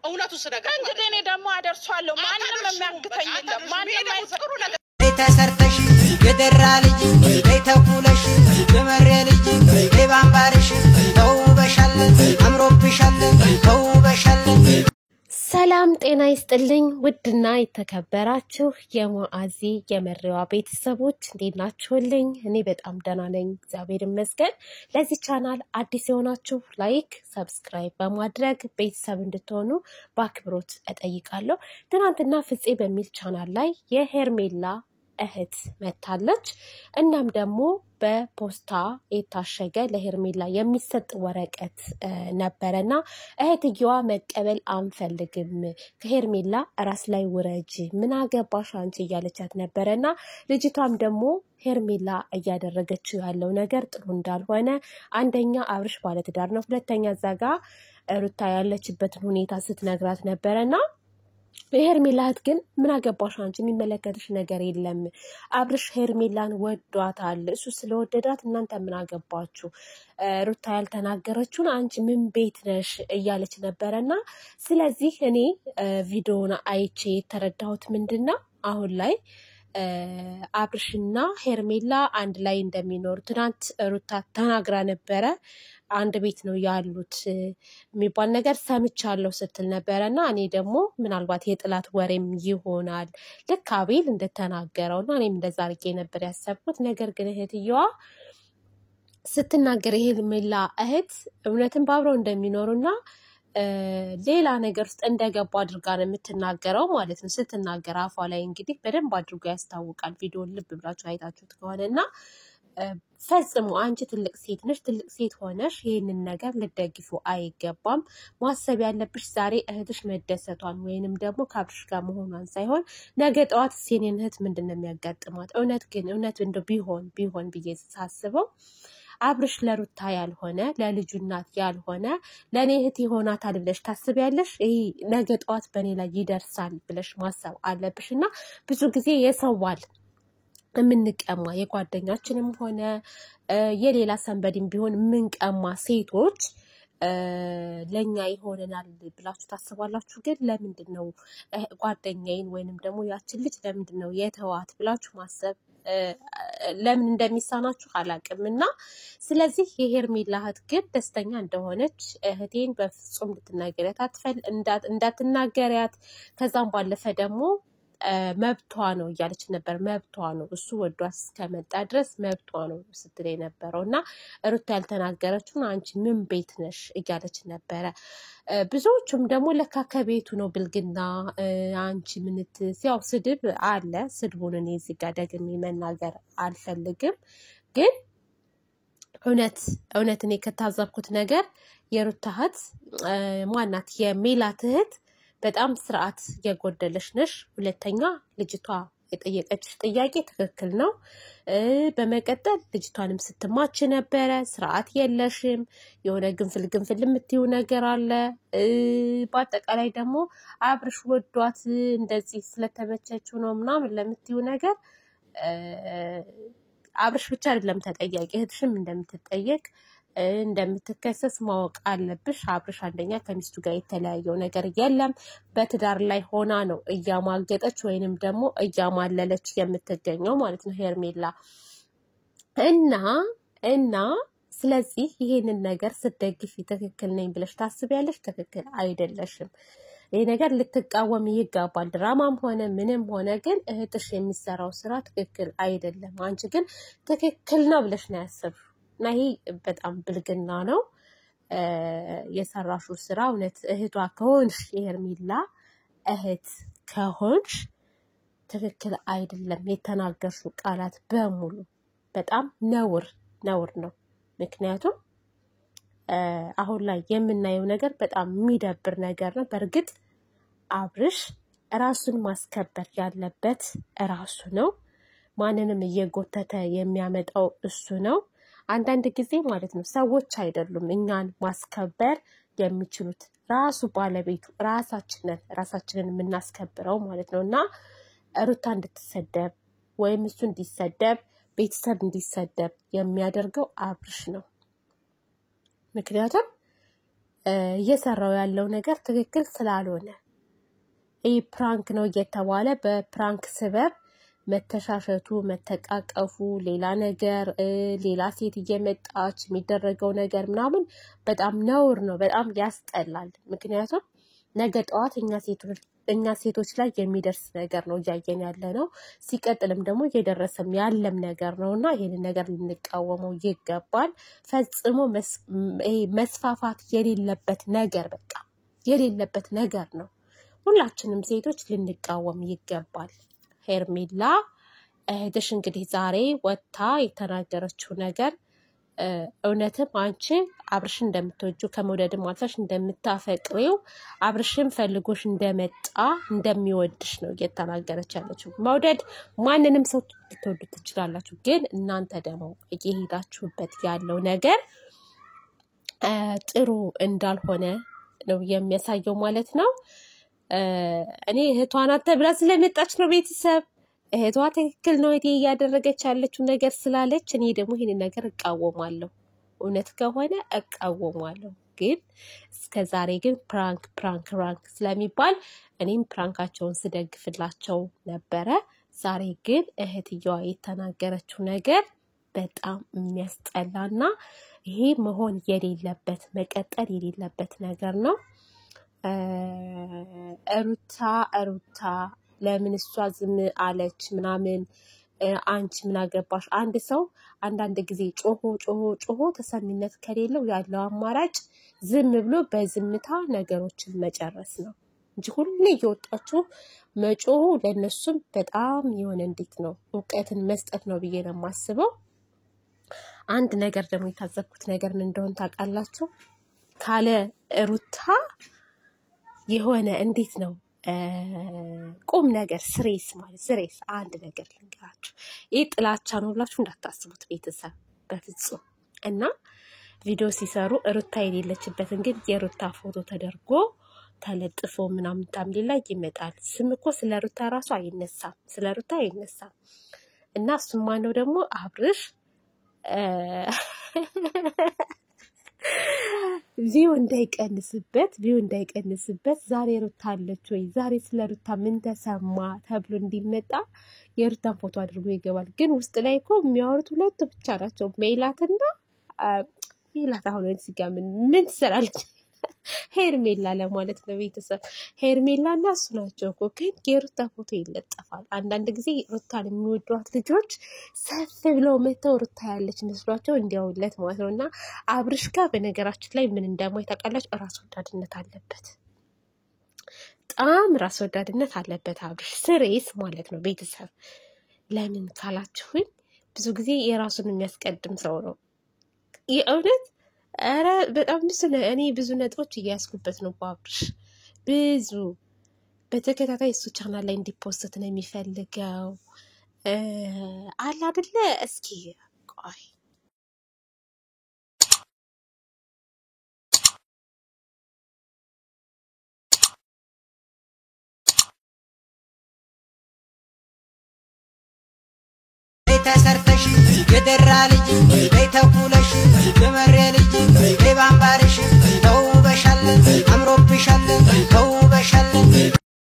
እውነቱ ስለገባ እንግዲህ እኔ ደግሞ አደርሷለሁ ማንንም የሚያግተኝ የለም ማንንም አይጥሩ ነገር ተሰርተሽ የደራ ልጅ ተኩለሽ የመሬ ልጅ ባምባርሽ ተውበሻለን አምሮብሻለን ተውበሻለን ሰላም ጤና ይስጥልኝ ውድና የተከበራችሁ የሙአዚ የመሪዋ ቤተሰቦች እንዴት ናችሁልኝ? እኔ በጣም ደህና ነኝ እግዚአብሔር ይመስገን። ለዚህ ቻናል አዲስ የሆናችሁ ላይክ ሰብስክራይብ በማድረግ ቤተሰብ እንድትሆኑ በአክብሮት እጠይቃለሁ። ትናንትና ፍፄ በሚል ቻናል ላይ የሄርሜላ እህት መታለች። እናም ደግሞ በፖስታ የታሸገ ለሄርሜላ የሚሰጥ ወረቀት ነበረና እህትየዋ መቀበል አንፈልግም ከሄርሜላ ራስ ላይ ውረጅ ምን አገባሽ አንቺ እያለቻት ነበረና ልጅቷም ደግሞ ሄርሜላ እያደረገችው ያለው ነገር ጥሩ እንዳልሆነ አንደኛ አብርሽ ባለትዳር ነው፣ ሁለተኛ ዛጋ ሩታ ያለችበትን ሁኔታ ስትነግራት ነበረና ሄርሜላ እህት ግን ምን አገባሽ አንቺ የሚመለከትሽ ነገር የለም አብርሽ ሄርሜላን ወዷታል እሱ ስለወደዳት እናንተ ምን አገባችሁ ሩታ ያልተናገረችውን አንቺ ምን ቤት ነሽ እያለች ነበረና ስለዚህ እኔ ቪዲዮውን አይቼ የተረዳሁት ምንድነው አሁን ላይ አብርሽና ሄርሜላ አንድ ላይ እንደሚኖሩ ትናንት ሩታ ተናግራ ነበረ። አንድ ቤት ነው ያሉት የሚባል ነገር ሰምቻለሁ ስትል ነበረና እኔ ደግሞ ምናልባት የጥላት ወሬም ይሆናል ልክ አቤል እንደተናገረውና እኔም እንደዛ አድርጌ ነበር ያሰብኩት። ነገር ግን እህትየዋ ስትናገር ሄርሜላ እህት እውነትም ባብረው እንደሚኖሩና ሌላ ነገር ውስጥ እንደገቡ አድርጋ ነው የምትናገረው ማለት ነው። ስትናገር አፏ ላይ እንግዲህ በደንብ አድርጎ ያስታውቃል። ቪዲዮን ልብ ብላችሁ አይታችሁት ከሆነና ፈጽሞ አንቺ ትልቅ ሴት ነሽ፣ ትልቅ ሴት ሆነሽ ይህንን ነገር ልደግፉ አይገባም። ማሰብ ያለብሽ ዛሬ እህትሽ መደሰቷን ወይንም ደግሞ ከአብርሽ ጋር መሆኗን ሳይሆን ነገ ጠዋት የኔን እህት ምንድን ነው የሚያጋጥማት። እውነት እንደው ቢሆን ብዬ ሳስበው አብርሽ ለሩታ ያልሆነ ለልጁ እናት ያልሆነ ለኔ እህት ይሆናታል ብለሽ ታስቢያለሽ? ይሄ ነገ ጠዋት በኔ ላይ ይደርሳል ብለሽ ማሰብ አለብሽና ብዙ ጊዜ የሰዋል ምንቀማ የጓደኛችንም ሆነ የሌላ ሰንበዲም ቢሆን ምንቀማ ሴቶች ለኛ ይሆነናል ብላችሁ ታስባላችሁ? ግን ለምንድነው ጓደኛዬን ወይንም ደግሞ ያችን ልጅ ለምንድነው የተዋት ብላችሁ ማሰብ ለምን እንደሚሳናችሁ አላቅምና ስለዚህ የሄርሜላ እህት ግን ደስተኛ እንደሆነች እህቴን በፍጹም ልትናገሪያት እንዳትናገሪያት ከዛም ባለፈ ደግሞ መብቷ ነው እያለች ነበር። መብቷ ነው እሱ ወዷ እስከመጣ ድረስ መብቷ ነው ስትል የነበረው እና ሩታ ያልተናገረችውን አንቺ ምን ቤት ነሽ እያለች ነበረ። ብዙዎቹም ደግሞ ለካ ከቤቱ ነው ብልግና አንቺ ምንትስ ያው ስድብ አለ። ስድቡን እኔ እዚህ ጋር ደግሜ መናገር አልፈልግም። ግን እውነት እኔ ከታዘብኩት ነገር የሩታ እህት ማናት የሜላት እህት በጣም ስርዓት የጎደለሽ ነሽ። ሁለተኛ ልጅቷ የጠየቀችሽ ጥያቄ ትክክል ነው። በመቀጠል ልጅቷንም ስትማች ነበረ። ስርዓት የለሽም። የሆነ ግንፍል የምትይው ነገር አለ። በአጠቃላይ ደግሞ አብርሽ ወዷት እንደዚህ ስለተመቸችው ነው ምናምን ለምትይው ነገር አብርሽ ብቻ አይደለም ተጠያቂ እህትሽም እንደምትጠየቅ እንደምትከሰስ ማወቅ አለብሽ። አብርሽ አንደኛ ከሚስቱ ጋር የተለያየው ነገር የለም። በትዳር ላይ ሆና ነው እያማገጠች ወይንም ደግሞ እያማለለች የምትገኘው ማለት ነው ሄርሜላ እና ስለዚህ ይሄንን ነገር ስትደግፊ ትክክል ነኝ ብለሽ ታስቢያለሽ? ትክክል አይደለሽም። ይሄ ነገር ልትቃወም ይገባል። ድራማም ሆነ ምንም ሆነ ግን እህትሽ የሚሰራው ስራ ትክክል አይደለም። አንቺ ግን ትክክል ነው ብለሽ ነው ያሰብሽው እና ይሄ በጣም ብልግና ነው የሰራሹ ስራ። እውነት እህቷ ከሆንሽ የሄርሜላ እህት ከሆንሽ ትክክል አይደለም። የተናገርሽው ቃላት በሙሉ በጣም ነውር ነው። ምክንያቱም አሁን ላይ የምናየው ነገር በጣም የሚደብር ነገር ነው። በእርግጥ አብርሽ ራሱን ማስከበር ያለበት ራሱ ነው። ማንንም እየጎተተ የሚያመጣው እሱ ነው። አንዳንድ ጊዜ ማለት ነው ሰዎች አይደሉም እኛን ማስከበር የሚችሉት ራሱ ባለቤቱ ራሳችንን የምናስከብረው ማለት ነው። እና ሩታ እንድትሰደብ ወይም እሱ እንዲሰደብ ቤተሰብ እንዲሰደብ የሚያደርገው አብርሽ ነው። ምክንያቱም እየሰራው ያለው ነገር ትክክል ስላልሆነ ይሄ ፕራንክ ነው እየተባለ በፕራንክ ስበብ መተሻሸቱ መተቃቀፉ ሌላ ነገር ሌላ ሴት እየመጣች የሚደረገው ነገር ምናምን በጣም ነውር ነው በጣም ያስጠላል ምክንያቱም ነገ ጠዋት እኛ ሴቶች ላይ የሚደርስ ነገር ነው እያየን ያለ ነው ሲቀጥልም ደግሞ እየደረሰም ያለም ነገር ነውና ይሄን ነገር ልንቃወመው ይገባል ፈጽሞ መስፋፋት የሌለበት ነገር በቃ የሌለበት ነገር ነው ሁላችንም ሴቶች ልንቃወም ይገባል ሄርሜላ እህትሽ እንግዲህ ዛሬ ወጣ የተናገረችው ነገር እውነትም አንቺ አብርሽን እንደምትወጁ ከመውደድም አልፈሽ እንደምታፈቅሪው አብርሽን ፈልጎሽ እንደመጣ እንደሚወድሽ ነው እየተናገረች ያለችው መውደድ ማንንም ሰው ልትወዱ ትችላላችሁ ግን እናንተ ደግሞ እየሄዳችሁበት ያለው ነገር ጥሩ እንዳልሆነ ነው የሚያሳየው ማለት ነው እኔ እህቷን አተብላ ስለመጣች ነው ቤተሰብ እህቷ ትክክል ነው እያደረገች ያለችው ነገር ስላለች እኔ ደግሞ ይሄን ነገር እቃወማለሁ እውነት ከሆነ እቃወማለሁ ግን እስከዛሬ ግን ፕራንክ ስለሚባል እኔም ፕራንካቸውን ስደግፍላቸው ነበረ ዛሬ ግን እህትየዋ የተናገረችው ነገር በጣም የሚያስጠላና ይሄ መሆን የሌለበት መቀጠል የሌለበት ነገር ነው ሩታ ለምን እሷ ዝም አለች ምናምን አንቺ ምን አገባሽ አንድ ሰው አንዳንድ ጊዜ ጮሆ ተሰሚነት ከሌለው ያለው አማራጭ ዝም ብሎ በዝምታ ነገሮችን መጨረስ ነው እንጂ ሁሌ እየወጣችሁ መጮሁ ለነሱም በጣም የሆነ እንዴት ነው ዕውቀትን መስጠት ነው ብዬ ነው የማስበው አንድ ነገር ደግሞ የታዘብኩት ነገር ምን እንደሆነ ታውቃላችሁ ካለ ሩታ የሆነ እንዴት ነው ቁም ነገር ስሬስ አንድ ነገር ልንገራችሁ ይሄ ጥላቻ ነው ብላችሁ እንዳታስቡት ቤተሰብ በፍጹም እና ቪዲዮ ሲሰሩ ሩታ የሌለችበትን ግን የሩታ ፎቶ ተደርጎ ተለጥፎ ምናምን ታምሊ ላይ ይመጣል ስም እኮ ስለ ሩታ ራሱ አይነሳም እና እሱም ማነው ደግሞ አብርሽ ቪው እንዳይቀንስበት ዛሬ ሩታ አለች ወይ ዛሬ ስለ ሩታ ምን ተሰማ ተብሎ እንዲመጣ የሩታን ፎቶ አድርጎ ይገባል ግን ውስጥ ላይ እኮ የሚያወሩት ሁለቱ ብቻ ናቸው ሜላትና ሜላት አሁን እዚህ ጋር ምን ትሰራለች ሄርሜላ ለማለት ነው ቤተሰብ ሄርሜላና እሱ ናቸው እኮ ግን የሩታ ፎቶ ይለጠፋል አንዳንድ ጊዜ ሩታን የሚወዷት ልጆች ሰፍ ብለው መተው ሩታ ያለች መስሏቸው እንዲያውለት ማለት ነውና አብርሽ ጋር በነገራችን ላይ ምን እንደማይ ታውቃላችሁ ራስ ወዳድነት አለበት በጣም ራስ ወዳድነት አለበት አብርሽ ስሬስ ማለት ነው ቤተሰብ ለምን ካላችሁኝ ብዙ ጊዜ የራሱን የሚያስቀድም ሰው ነው የእውነት አረ በጣም ብዙ ነጥቦች እያስኩበት ነው አብርሽ ብዙ በተከታታይ እሱ ቻናል ላይ እንዲፖስት ነው የሚፈልገው አለ አይደለ እስኪ ቆይ ተሰርተሽ የደራ ልጅ ተኩለሽ የመሬ ልጅ ባምባሪ